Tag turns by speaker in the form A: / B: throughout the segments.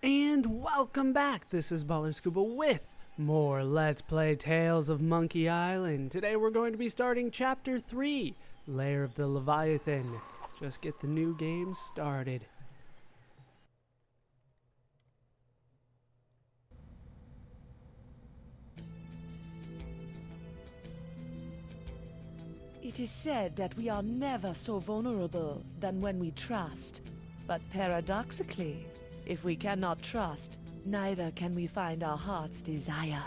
A: And welcome back! This is Baller Scuba with more Let's Play Tales of Monkey Island. Today we're going to be starting Chapter 3, Lair of the Leviathan. Just get the new game started.
B: It is said that we are never so vulnerable than when we trust. But paradoxically, if we cannot trust, neither can we find our heart's desire.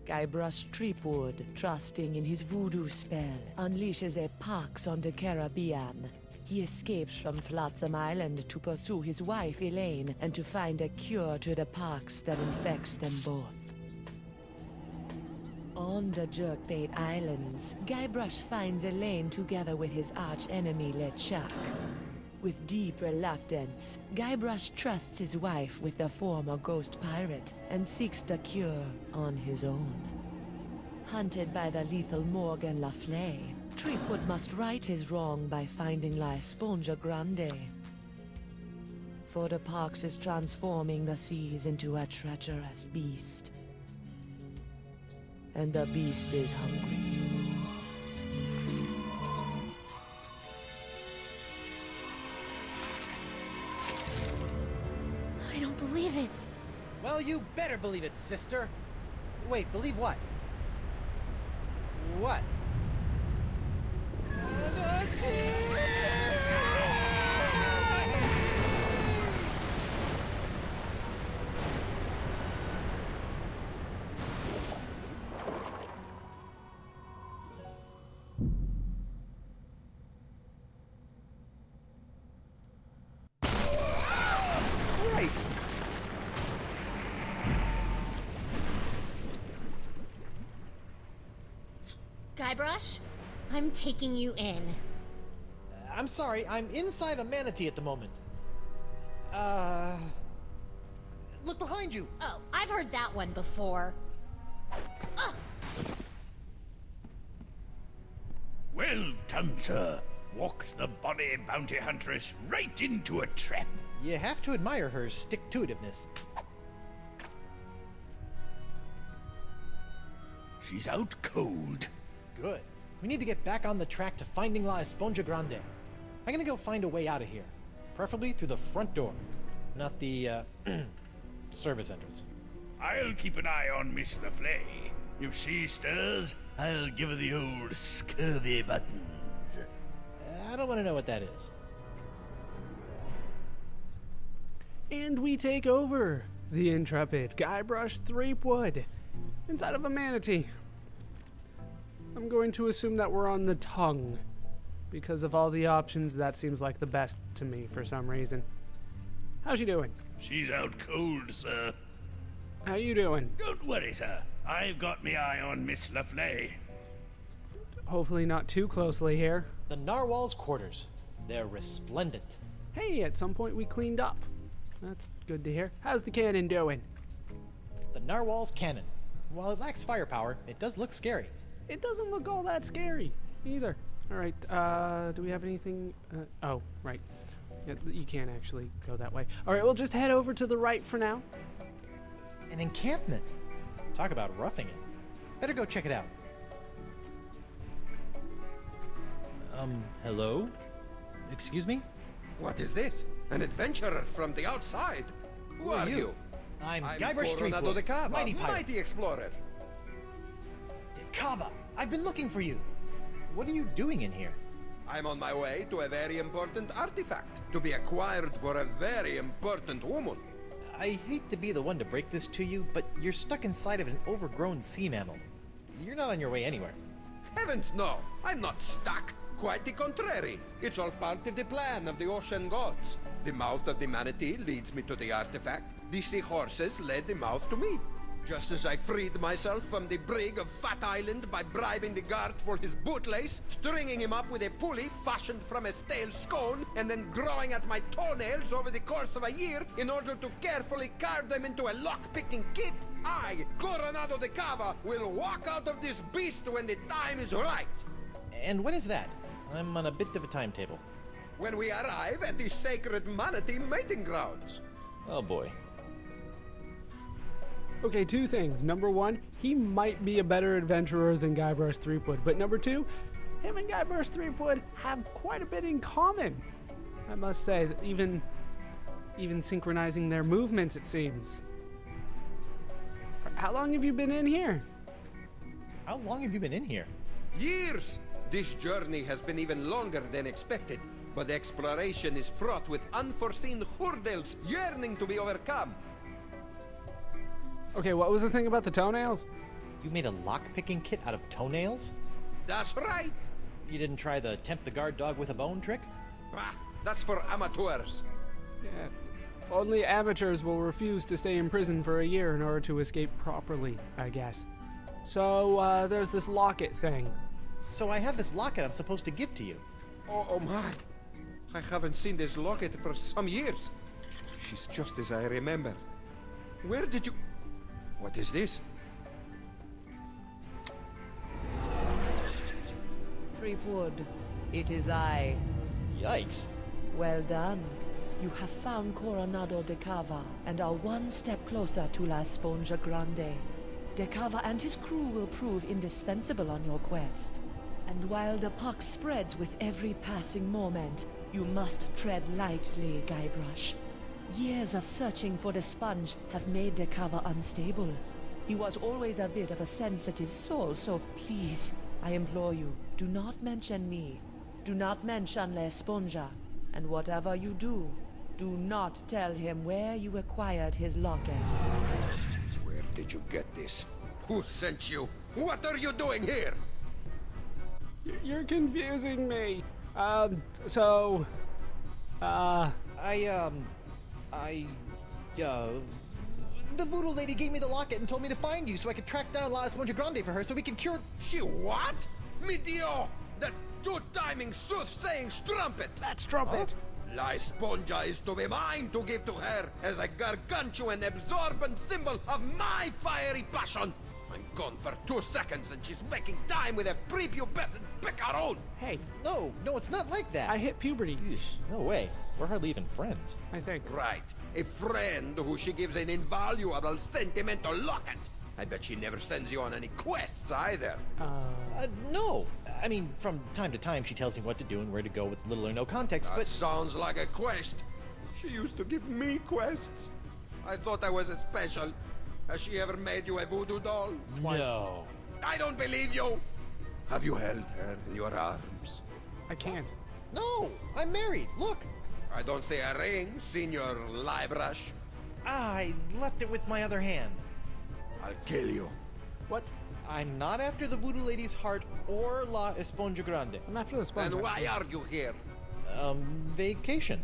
B: Guybrush Threepwood, trusting in his voodoo spell, unleashes a pox on the Caribbean. He escapes from Flotsam Island to pursue his wife Elaine and to find a cure to the pox that infects them both. On the Jerkbait Islands, Guybrush finds Elaine together with his arch-enemy LeChuck. With deep reluctance, Guybrush trusts his wife with the former ghost pirate and seeks the cure on his own. Hunted by the lethal Morgan LeFlay, Threepwood must right his wrong by finding La Esponja Grande. For the pox is transforming the seas into a treacherous beast. And the beast is hungry.
C: I don't believe it.
D: Well, you better believe it, sister. Wait, believe what? What? Christ!
C: Guybrush, I'm taking you in.
D: I'm sorry, I'm inside a manatee at the moment. Look behind you!
C: Oh, I've heard that one before. Ugh!
E: Well done, sir. Walked the bonny bounty huntress right into a trap.
D: You have to admire her stick-to-itiveness.
E: She's out cold.
D: Good. We need to get back on the track to finding La Esponja Grande. I'm gonna go find a way out of here. Preferably through the front door, not the, service entrance.
E: I'll keep an eye on Miss LeFlay. If she stirs, I'll give her the old scurvy buttons.
D: I don't want to know what that is.
A: And we take over the intrepid Guybrush Threepwood inside of a manatee. I'm going to assume that we're on the tongue. Because of all the options, that seems like the best to me for some reason. How's she doing?
E: She's out cold, sir.
A: How you doing?
E: Don't worry, sir. I've got me eye on Miss LeFlay.
A: Hopefully not too closely here.
D: The narwhal's quarters. They're resplendent.
A: Hey, at some point we cleaned up. That's good to hear. How's the cannon doing?
D: The narwhal's cannon. While it lacks firepower, it does look scary.
A: It doesn't look all that scary either. All right, do we have anything? Oh, right. Yeah, you can't actually go that way. All right, we'll just head over to the right for now.
D: An encampment. Talk about roughing it. Better go check it out. Hello? Excuse me?
F: What is this? An adventurer from the outside? Who are you?
D: I'm Guybrush
F: Coronado
D: Threepwood,
F: de Cava,
D: mighty pirate.
F: mighty explorer.
D: De Cava! I've been looking for you. What are you doing in here?
F: I'm on my way to a very important artifact to be acquired for a very important woman.
D: I hate to be the one to break this to you, but you're stuck inside of an overgrown sea mammal. You're not on your way anywhere.
F: Heavens no! I'm not stuck! Quite the contrary. It's all part of the plan of the ocean gods. The mouth of the manatee leads me to the artifact. The seahorses led the mouth to me. Just as I freed myself from the brig of Fat Island by bribing the guard for his bootlace, stringing him up with a pulley fashioned from a stale scone, and then growing at my toenails over the course of a year in order to carefully carve them into a lock-picking kit, I, Coronado de Cava, will walk out of this beast when the time is right.
D: And when is that? I'm on a bit of a timetable.
F: When we arrive at the sacred manatee mating grounds.
D: Oh boy.
A: Okay, two things. Number one, he might be a better adventurer than Guybrush Threepwood. But number two, him and Guybrush Threepwood have quite a bit in common. I must say, that even synchronizing their movements, it seems. How long have you been in here?
D: How long have you been in here?
F: Years! This journey has been even longer than expected, but exploration is fraught with unforeseen hurdles yearning to be overcome.
A: Okay, what was the thing about the toenails?
D: You made a lock-picking kit out of toenails?
F: That's right!
D: You didn't try the tempt the guard dog with a bone trick?
F: Bah, that's for amateurs.
A: Yeah. Only amateurs will refuse to stay in prison for a year in order to escape properly, I guess. So, there's this locket thing.
D: So I have this locket I'm supposed to give to you.
F: Oh my! I haven't seen this locket for some years. She's just as I remember. Where did you... What is this?
B: Threepwood, it is I.
D: Yikes.
B: Well done. You have found Coronado de Cava and are one step closer to La Sponja Grande. De Cava and his crew will prove indispensable on your quest. And while the pox spreads with every passing moment, you must tread lightly, Guybrush. Years of searching for the sponge have made De Cava unstable. He was always a bit of a sensitive soul, so please, I implore you, do not mention me. Do not mention La Sponja. And whatever you do, do not tell him where you acquired his locket.
F: Where did you get this? Who sent you? What are you doing here?
A: You're confusing me.
D: The voodoo lady gave me the locket and told me to find you so I could track down La Esponja Grande for her so we can cure...
F: She what? Me dio! That two-timing soothsaying strumpet!
A: That's Trumpet.
F: La Esponja is to be mine to give to her as a gargantuan absorbent symbol of my fiery passion! I'm gone for 2 seconds and she's making time with a prepubescent picaron!
A: Hey,
D: No, it's not like that.
A: I hit puberty,
D: No way. We're hardly even friends.
A: I think.
F: Right. A friend who she gives an invaluable sentimental locket. I bet she never sends you on any quests either.
D: No. I mean, from time to time she tells me what to do and where to go with little or no context,
F: That
D: but...
F: sounds like a quest. She used to give me quests. I thought I was a special. Has she ever made you a voodoo doll?
D: No.
F: I don't believe you. Have you held her in your arms?
A: I can't.
D: No, I'm married. Look.
F: I don't see a ring, Senor Liebrush.
D: I left it with my other hand.
F: I'll kill you.
A: What?
D: I'm not after the voodoo lady's heart or La Esponja Grande.
A: I'm after the sponge.
F: And why are you here?
D: Vacation.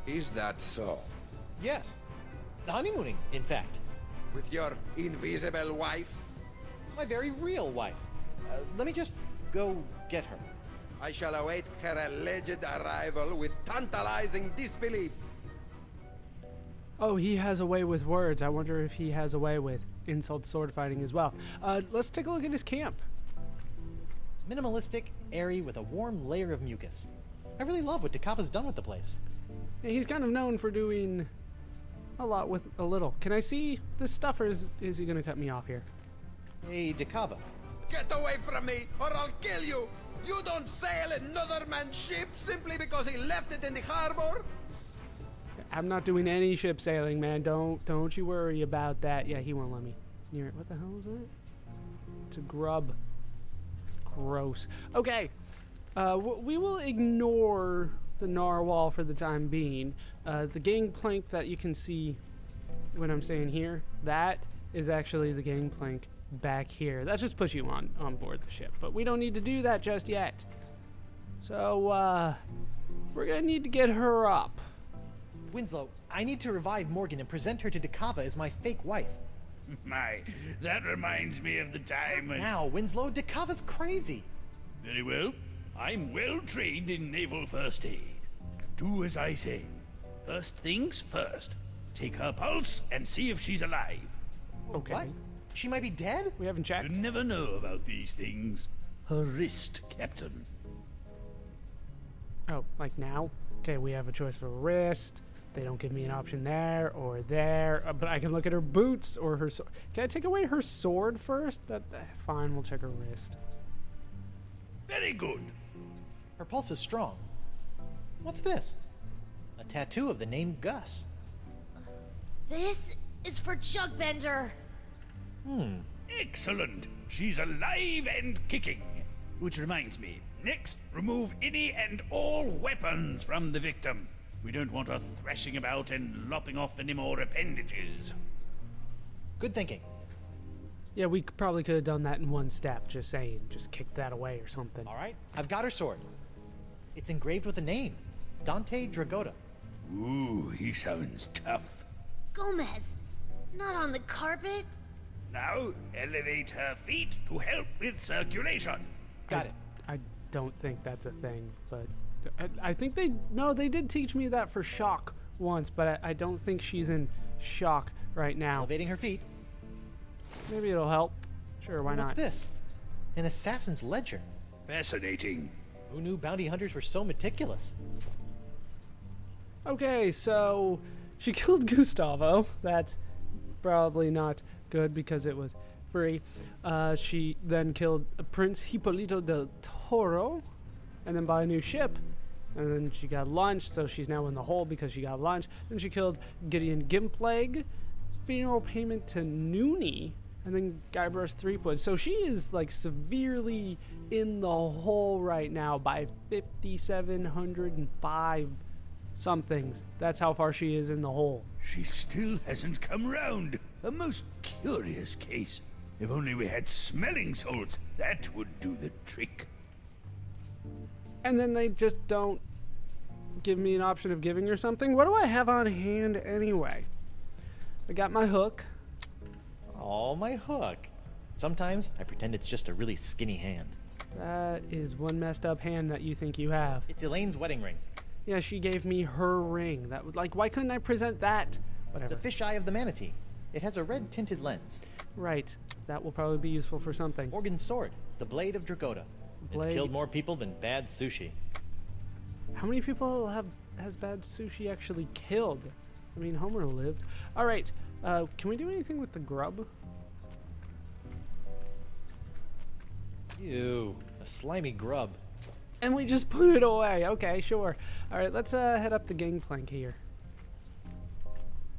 F: Is that so?
D: Yes. Honeymooning, in fact.
F: With your invisible wife?
D: My very real wife. Let me just go get her.
F: I shall await her alleged arrival with tantalizing disbelief.
A: Oh, he has a way with words. I wonder if he has a way with insult sword fighting as well. Let's take a look at his camp.
D: Minimalistic, airy, with a warm layer of mucus. I really love what Decava's done with the place.
A: Yeah, he's kind of known for doing a lot with a little. Can I see this stuff, or is he going to cut me off here?
D: Hey, Decava.
F: Get away from me, or I'll kill you! You don't sail another man's ship simply because he left it in the harbor?
A: I'm not doing any ship sailing, man. Don't you worry about that. Yeah, he won't let me near it. What the hell is that? It's a grub. Gross. Okay. We will ignore the narwhal for the time being. The gangplank that you can see when I'm staying here, that is actually the gangplank back here. That's just push you on board the ship, but we don't need to do that just yet. So, we're gonna need to get her up.
D: Winslow, I need to revive Morgan and present her to Decava as my fake wife.
E: My, that reminds me of the time when...
D: Now, Winslow, Decava's crazy.
E: Very well. I'm well trained in naval first aid. Do as I say. First things first. Take her pulse and see if she's alive.
A: Okay.
D: What? She might be dead?
A: We haven't
E: You
A: checked.
E: never know about these things. Her wrist, Captain.
A: Oh, like now? Okay, we have a choice for wrist, They don't give me an option there or there, but I can look at her boots or her sword. Can I take away her sword first? Fine, we'll check her wrist.
E: Very good.
D: Her pulse is strong. What's this? A tattoo of the name Gus.
C: This is for Chuckbender.
E: Excellent. She's alive and kicking. Which reminds me, next, remove any and all weapons from the victim. We don't want her thrashing about and lopping off any more appendages.
D: Good thinking.
A: Yeah, we probably could have done that in one step, just saying. Just kick that away or something.
D: All right, I've got her sword. It's engraved with a name, Dante Dragotta.
E: Ooh, he sounds tough.
C: Gomez, not on the carpet.
E: Now, elevate her feet to help with circulation.
D: Got it.
A: I don't think that's a thing, but I think they did teach me that for shock once, but I don't think she's in shock right now.
D: Elevating her feet.
A: Maybe it'll help. Sure, why
D: What's
A: not?
D: this? An assassin's ledger.
E: Fascinating.
D: Who knew bounty hunters were so meticulous?
A: Okay, so she killed Gustavo. That's probably not good because it was free. She then killed Prince Hippolito del Toro and then bought a new ship. And then she got lunch, so she's now in the hole because she got lunch. Then she killed Gideon Gimpleg, funeral payment to Noonie, and then Guybrush Threepwood. So she is like severely in the hole right now by 5,705 somethings. That's how far she is in the hole.
E: She still hasn't come round. A most curious case. If only we had smelling salts, that would do the trick.
A: And then they just don't give me an option of giving her something. What do I have on hand anyway? I got my hook.
D: Oh, my hook. Sometimes I pretend it's just a really skinny hand.
A: That is one messed up hand that you think you have.
D: It's Elaine's wedding ring.
A: Yeah, she gave me her ring. That would why couldn't I present that? Whatever.
D: The fisheye of the manatee. It has a red tinted lens.
A: Right. That will probably be useful for something.
D: Morgan's sword, the blade of Dragotta. It's
A: Blade.
D: killed more people than bad sushi.
A: How many people has bad sushi actually killed? I mean, Homer lived. All right. Can we do anything with the grub?
D: Ew, a slimy grub.
A: And we just put it away. Okay, sure. All right, let's head up the gangplank here.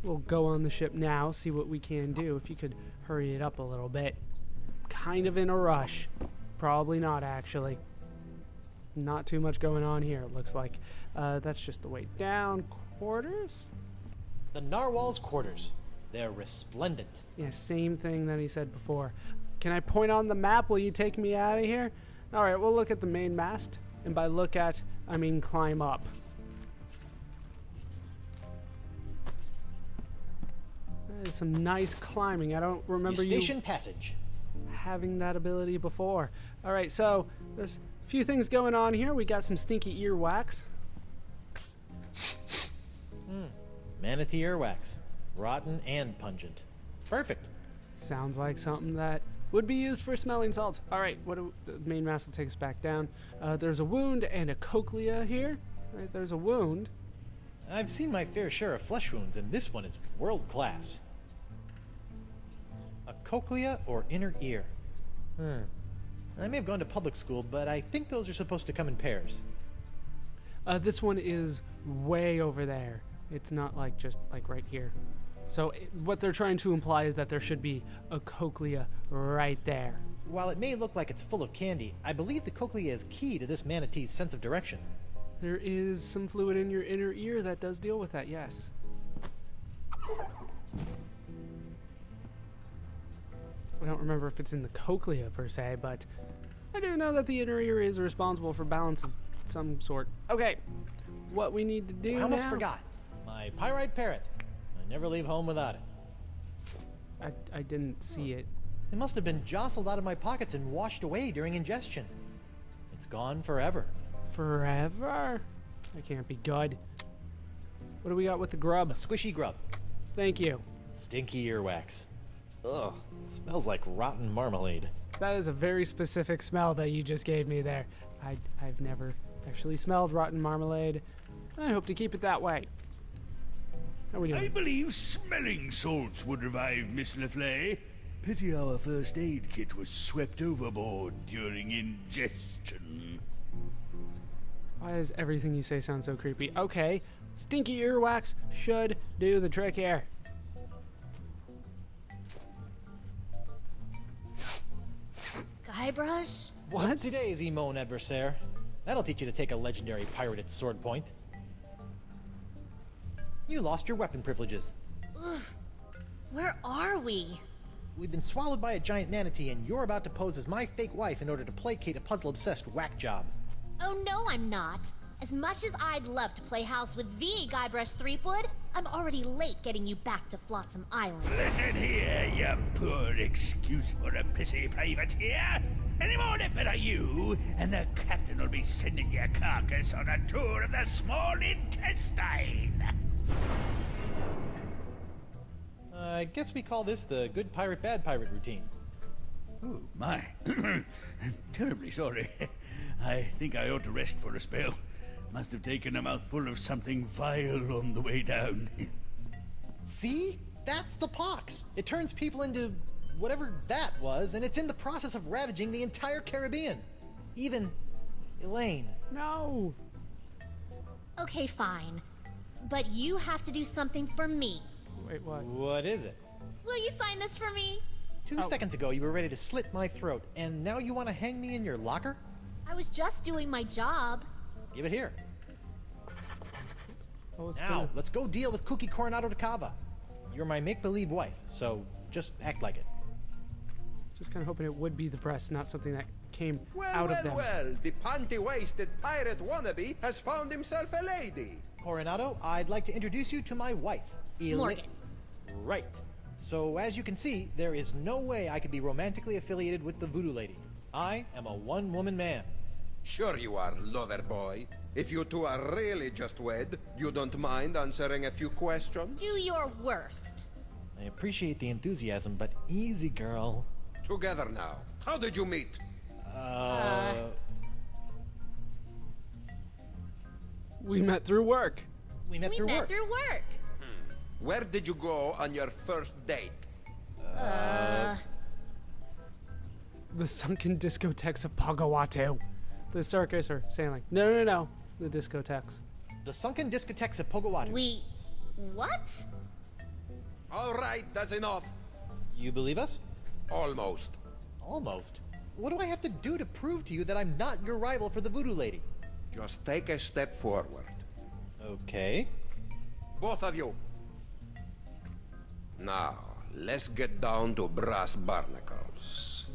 A: We'll go on the ship now, see what we can do. If you could hurry it up a little bit. Kind of in a rush. Probably not, actually. Not too much going on here, it looks like. That's just the way down. Quarters?
D: The narwhal's quarters. They're resplendent.
A: Yeah, same thing that he said before. Can I point on the map? Will you take me out of here? All right, we'll look at the main mast. And by look at, I mean climb up. That is some nice climbing. I don't remember
D: Eustachian Passage.
A: having that ability before. All right, so there's a few things going on here. We got some stinky earwax.
D: Manatee earwax. Rotten and pungent. Perfect.
A: Sounds like something that would be used for smelling salts. All right, the main mast will take us back down. There's a wound and a cochlea here. All right, there's a wound.
D: I've seen my fair share of flesh wounds, and this one is world class. A cochlea or inner ear. I may have gone to public school, but I think those are supposed to come in pairs.
A: This one is way over there. It's not like just like right here. So what they're trying to imply is that there should be a cochlea right there.
D: While it may look like it's full of candy, I believe the cochlea is key to this manatee's sense of direction.
A: There is some fluid in your inner ear that does deal with that, yes. I don't remember if it's in the cochlea per se, but I do know that the inner ear is responsible for balance of some sort. Okay, what we need to do
D: I almost
A: now-
D: forgot. My pyrite parrot. I never leave home without it.
A: I didn't see it.
D: It must have been jostled out of my pockets and washed away during ingestion. It's gone forever.
A: Forever? That can't be good. What do we got with the grub?
D: A squishy grub.
A: Thank you.
D: Stinky earwax. Ugh, smells like rotten marmalade.
A: That is a very specific smell that you just gave me there. I've never actually smelled rotten marmalade, and I hope to keep it that way. How we
E: I
A: doing?
E: believe smelling salts would revive Miss LeFlay. Pity our first aid kit was swept overboard during ingestion.
A: Why does everything you say sound so creepy? Okay, stinky earwax should do the trick here.
C: Guybrush?
A: What?
D: Today's Emone adversaire. That'll teach you to take a legendary pirate at sword point. You lost your weapon privileges.
C: Where are we?
D: We've been swallowed by a giant manatee, and you're about to pose as my fake wife in order to placate a puzzle-obsessed whack job.
C: Oh no, I'm not. As much as I'd love to play house with the Guybrush Threepwood, I'm already late getting you back to Flotsam Island.
E: Listen here, you poor excuse for a pissy privateer. Any more nipping at you, and the captain will be sending your carcass on a tour of the small intestine.
D: I guess we call this the good pirate, bad pirate routine.
E: Oh, my. I'm terribly sorry. I think I ought to rest for a spell. Must have taken a mouthful of something vile on the way down.
D: See? That's the pox. It turns people into whatever that was, and it's in the process of ravaging the entire Caribbean. Even Elaine.
A: No.
C: Okay, fine. But you have to do something for me.
A: Wait, what?
D: What is it?
C: Will you sign this for me?
D: 2 seconds ago, you were ready to slit my throat, and now you want to hang me in your locker?
C: I was just doing my job.
D: Give it here.
A: Oh, it's
D: Now,
A: gonna...
D: let's go deal with Cookie Coronado de Cava. You're my make-believe wife, so just act like it.
A: Just kind of hoping it would be the breast, not something that came
F: Well,
A: out
F: well,
A: of them.
F: well, the panty-waisted pirate wannabe has found himself a lady.
D: Coronado, I'd like to introduce you to my wife,
C: Morgan.
D: Right. So, as you can see, there is no way I could be romantically affiliated with the Voodoo Lady. I am a one-woman man.
F: Sure you are, lover boy. If you two are really just wed, you don't mind answering a few questions?
C: Do your worst.
D: I appreciate the enthusiasm, but easy, girl.
F: Together now. How did you meet?
A: We met through work.
D: We met
C: We
D: through
C: met
D: work.
C: through work.
F: Where did you go on your first date?
A: The sunken discotheques of Pagawatu. The circus or sailing. No. The discotheques.
D: The sunken discotheques of Pogawatu.
C: What?
F: All right, that's enough.
D: You believe us?
F: Almost.
D: Almost. What do I have to do to prove to you that I'm not your rival for the Voodoo Lady?
F: Just take a step forward.
D: Okay.
F: Both of you. Now, let's get down to brass barnacles.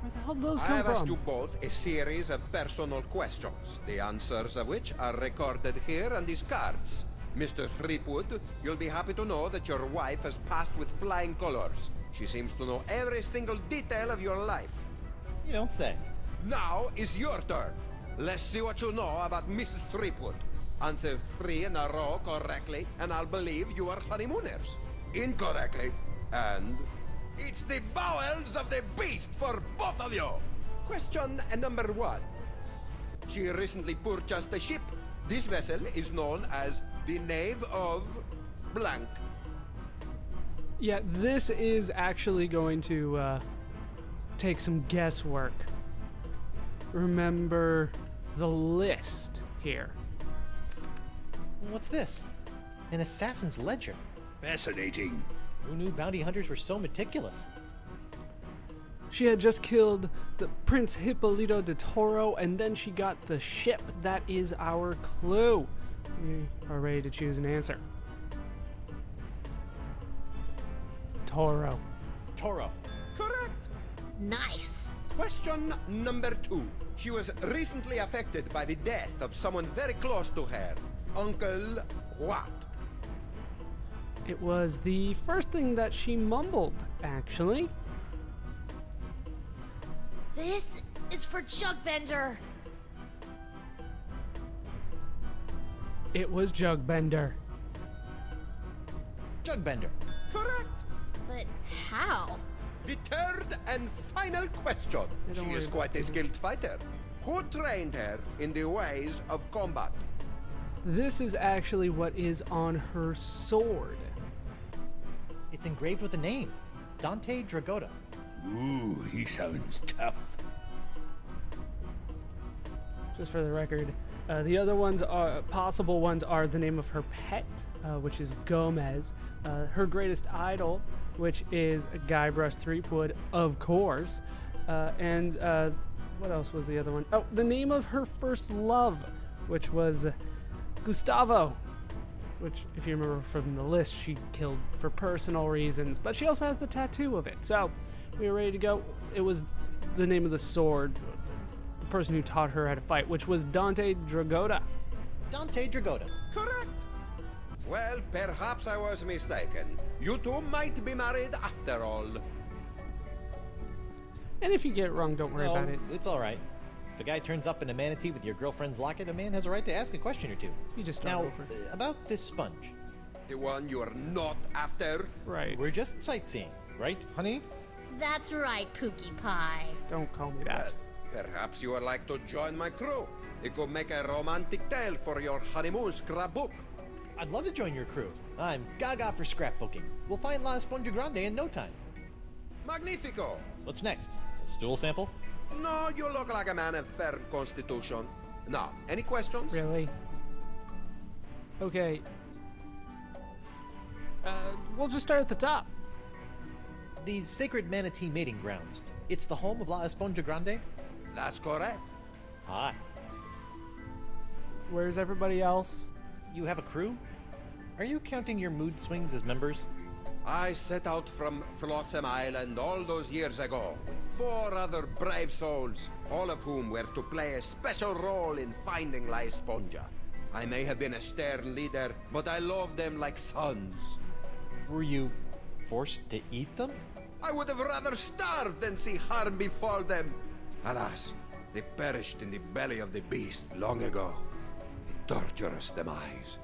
A: Where the hell did those
F: I
A: come
F: have asked
A: from?
F: you both a series of personal questions, the answers of which are recorded here on these cards. Mr. Threepwood, you'll be happy to know that your wife has passed with flying colors. She seems to know every single detail of your life.
D: You don't say.
F: Now is your turn. Let's see what you know about Mrs. Threepwood. Answer 3 in a row correctly, and I'll believe you are honeymooners. Incorrectly, and it's the bowels of the beast for both of you. Question number 1. She recently purchased a ship. This vessel is known as the Knave of Blank.
A: Yeah, this is actually going to take some guesswork. Remember the list here.
D: What's this? An assassin's ledger.
E: Fascinating.
D: Who knew bounty hunters were so meticulous?
A: She had just killed the Prince Hippolito de Toro, and then she got the ship. That is our clue. We are ready to choose an answer. Toro.
D: Toro.
F: Correct.
C: Nice.
F: Question number 2. She was recently affected by the death of someone very close to her. Uncle what?
A: It was the first thing that she mumbled, actually.
C: This is for Jugbender.
A: It was Jugbender.
D: Jugbender.
F: Correct.
C: But how?
F: The third and final question.
A: Hey, don't
F: She
A: worry
F: is
A: about
F: quite a skilled fighter. Who trained her in the ways of combat?
A: This is actually what is on her sword.
D: It's engraved with a name. Dante Dragotta.
E: Ooh, he sounds tough.
A: Just for the record, the other ones are possible ones are the name of her pet, which is Gomez, her greatest idol, which is Guybrush Threepwood, of course, and what else was the other one? Oh, the name of her first love, which was Gustavo, which, if you remember from the list, she killed for personal reasons, but she also has the tattoo of it. So we were ready to go. It was the name of the sword, the person who taught her how to fight, which was Dante Dragotta.
D: Dante Dragotta.
F: Correct. Well, perhaps I was mistaken. You two might be married after all.
A: And if you get it wrong, don't worry about it.
D: It's all right. If a guy turns up in a manatee with your girlfriend's locket, a man has a right to ask a question or two.
A: You just start
D: Now,
A: over.
D: about this sponge.
F: The one you are not after?
A: Right.
D: We're just sightseeing, right, honey?
C: That's right, Pookie Pie.
A: Don't call me that.
F: Perhaps you would like to join my crew. It could make a romantic tale for your honeymoon scrapbook.
D: I'd love to join your crew. I'm gaga for scrapbooking. We'll find La Esponja Grande in no time.
F: Magnifico!
D: What's next? A stool sample?
F: No, you look like a man of firm constitution. Now, any questions?
A: Really? Okay. We'll just start at the top.
D: These sacred manatee mating grounds. It's the home of La Esponja Grande?
F: That's correct.
D: Hi.
A: Where's everybody else?
D: You have a crew? Are you counting your mood swings as members?
F: I set out from Flotsam Island all those years ago with 4 other brave souls, all of whom were to play a special role in finding La Esponja. I may have been a stern leader, but I loved them like sons.
D: Were you forced to eat them?
F: I would have rather starved than see harm befall them. Alas, they perished in the belly of the beast long ago. A torturous demise.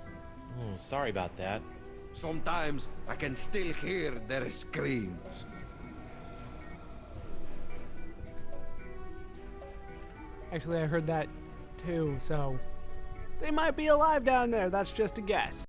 D: Oh, sorry about that.
F: Sometimes I can still hear their screams.
A: Actually, I heard that too, so they might be alive down there. That's just a guess.